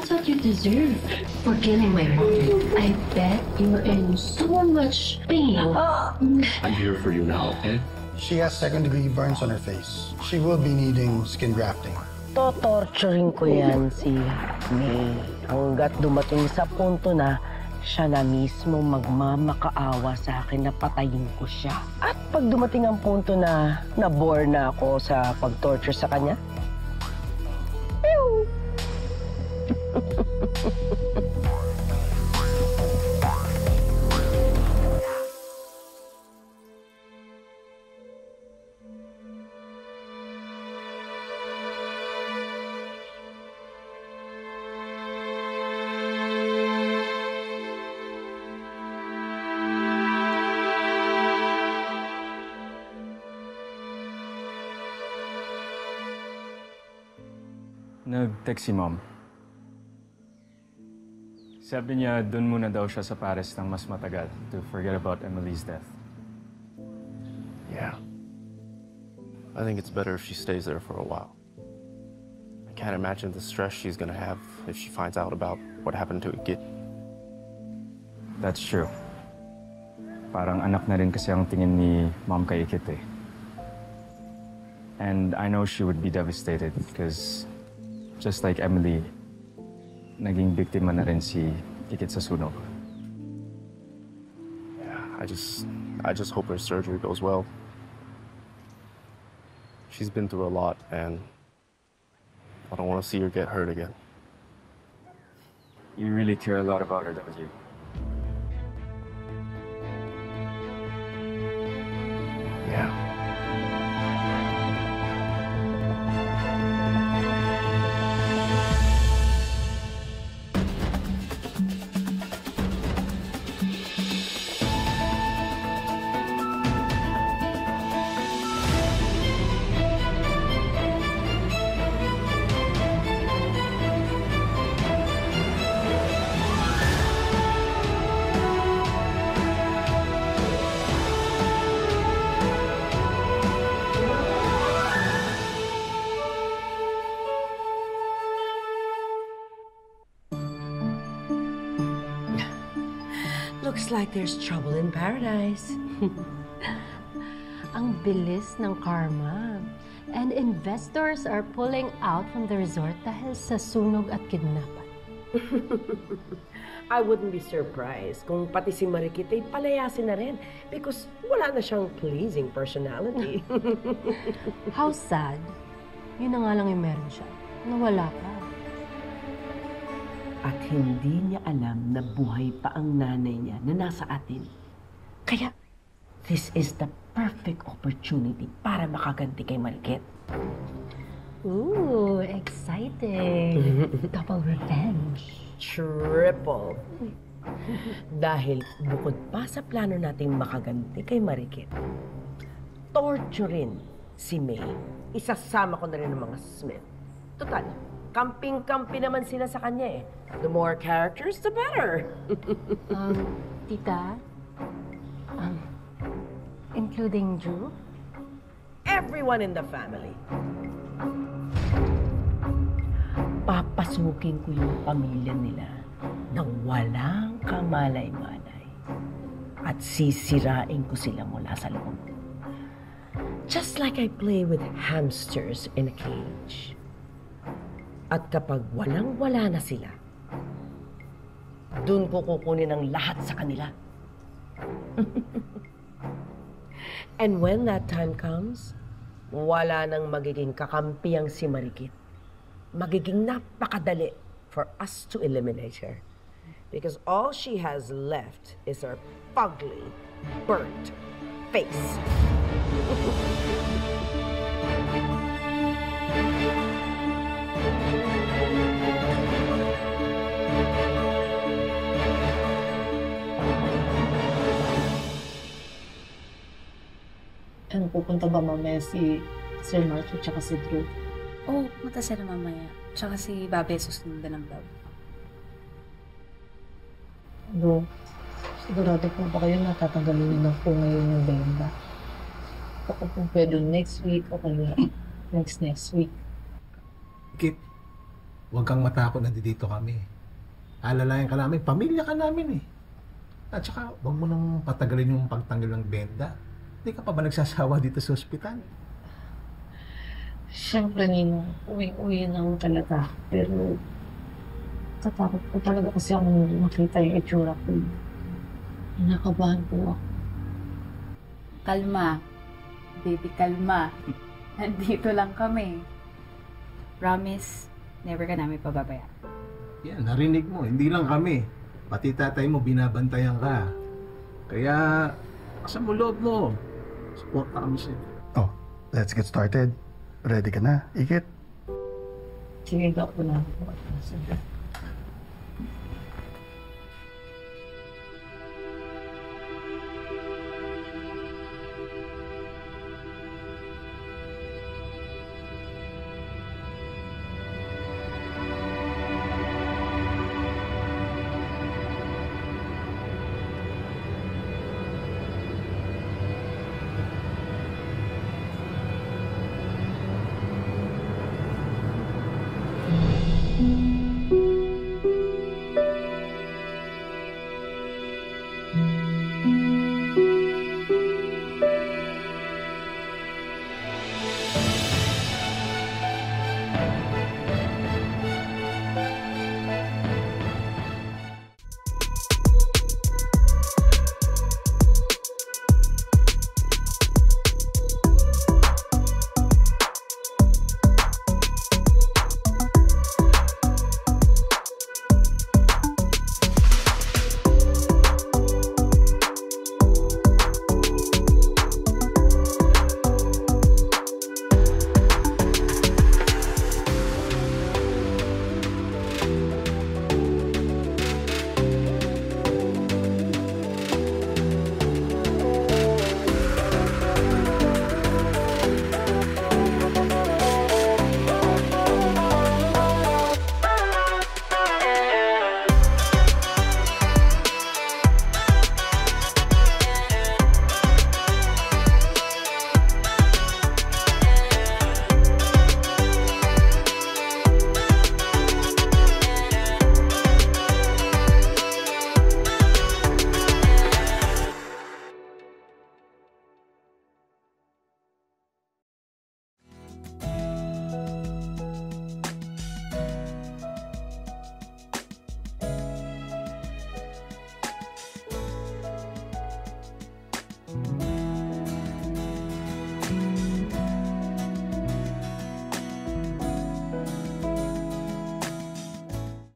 That's what you deserve for killing my mom. I bet you're in so much pain. I'm here for you now, okay? She has second-degree burns on her face. She will be needing skin grafting. Totorturing ko yan si May hanggat dumating sa punto na siya na mismo magmamakaawa sa akin na patayin ko siya. At pag dumating ang punto na na-bore na ako sa pag-torture sa kanya, pew! Nag-text si Mom. Sabi niya, dun muna daw siya sa Paris ng mas matagal to forget about Emily's death. Yeah. I think it's better if she stays there for a while. I can't imagine the stress she's gonna have if she finds out about what happened to Igit. That's true. Parang anak na rin kasi ang tingin ni Mom kay Igit eh. And I know she would be devastated because just like Emily, naging biktima na rin si Igit sa sunog. Yeah, I just hope her surgery goes well. She's been through a lot, and I don't want to see her get hurt again. You really care a lot about her, don't you? Yeah. Looks like there's trouble in paradise. Ang bilis ng karma. And investors are pulling out from the resort dahil sa sunog at kidnapan. I wouldn't be surprised kung pati si Marikit ay palayasin na rin because wala na siyang pleasing personality. How sad. Yun na nga lang yung meron siya. Nawala ka. At hindi niya alam na buhay pa ang nanay niya na nasa atin. Kaya, this is the perfect opportunity para makaganti kay Marikit. Ooh, exciting. Double revenge. Triple. Dahil bukod pa sa plano nating makaganti kay Marikit, torturin si May. Isasama ko na rin ng mga Smith. Total, kamping-kampi naman sila sa kanya eh. The more characters, the better. Tita? Including Drew? Everyone in the family. Papasukin ko yung pamilya nila na walang kamalay-malay. At sisirain ko sila mula sa loob. Just like I play with hamsters in a cage. At kapag walang-wala na sila, dun ko kukunin ang lahat sa kanila. And when that time comes, wala nang magiging kakampi ang si Marikit. Magiging napakadali for us to eliminate her. Because all she has left is her ugly, burnt face. Ano, pupunta ba mamaya si Sir Mark at saka si Drew? Oo, pumunta sila mamaya. Tsaka si Babe susundan ng love. Bro, sigurado po ba kayo natatanggalin na po ngayon yung benda? Baka po pwede next week o kaya next week. Kit, huwag kang matakot na dito kami. Alalayan ka namin, pamilya ka namin eh. At saka, huwag mo nang patagalin yung pagtanggal ng benda. Hindi ka pa ba nagsasawa dito sa ospital? Siyempre, Ninong, uwi-uwi na ako talaga. Pero, tatakot po talaga kasi ako makita yung itsura ko. Nakabahan po ako. Kalma. Baby, kalma. Nandito lang kami. Promise, never ka namin pababayaan. Yan, narinig mo. Hindi lang kami. Pati tatay mo, binabantayan ka. Kaya, sa mo loob mo. Support kami sa'yo. Oh, let's get started. Ready ka na, Ikit? Sige, ako na ako. Sige.